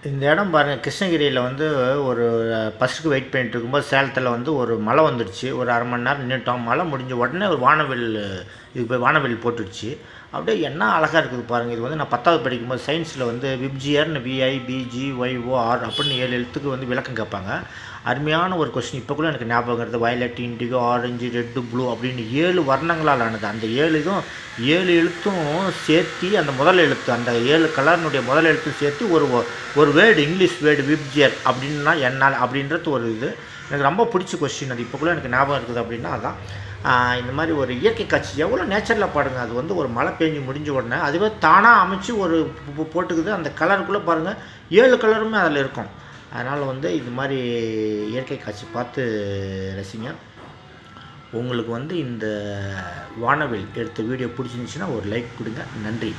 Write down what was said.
இந்த இடம் பாருங்கள், கிருஷ்ணகிரியில் வந்து ஒரு பஸ்ஸுக்கு வெயிட் பண்ணிட்டு இருக்கும்போது சேலத்தில் வந்து ஒரு மழை வந்துடுச்சு. ஒரு அரை மணி நேரம் நின்றுட்டோம். மழை முடிஞ்ச உடனே ஒரு வானவில் இது போய் வானவில் போட்டுடுச்சு. அப்படியே என்ன அழகாக இருக்குது பாருங்கள். இது வந்து நான் 10வது படிக்கும்போது சயின்ஸில் வந்து விப்ஜிஆர்னு VIBGYOR அப்படின்னு 7 எழுத்துக்கு வந்து விளக்கம் கேட்பாங்க. அருமையான ஒரு கொஸ்டின். இப்போ கூட எனக்கு ஞாபகம் வருது. Violet, indigo, orange, red, blue அப்படின்னு 7 வர்ணங்களால் ஆனது. அந்த 7 எழுத்தும் சேர்த்து அந்த முதல் எழுத்து, அந்த 7 கலர்னுடைய முதல் எழுத்தும் சேர்த்து ஒரு வேர்டு, இங்கிலீஷ் வேர்டு விப்ஜிஆர் அப்படின்னா என்ன அப்படின்றது ஒரு இது. எனக்கு ரொம்ப பிடிச்ச கொஸ்டின் அது. இப்போ கூட எனக்கு ஞாபகம் இருக்குது அப்படின்னா அதான். இந்த மாதிரி ஒரு இயற்கை காட்சி எவ்வளோ நேச்சரில் பாடுங்க. அது வந்து ஒரு மழை பெஞ்சு முடிஞ்ச உடனே அதுவே தானாக அமைச்சு ஒரு போட்டுக்குது. அந்த கலருக்குள்ளே பாருங்கள் 7 கலருமே அதில் இருக்கும். அதனால் வந்து இது மாதிரி இயற்கை காட்சி பார்த்து ரசிங்க. உங்களுக்கு வந்து இந்த வானவில் எடுத்த வீடியோ பிடிச்சிருந்துச்சின்னா ஒரு லைக் கொடுங்க. நன்றி.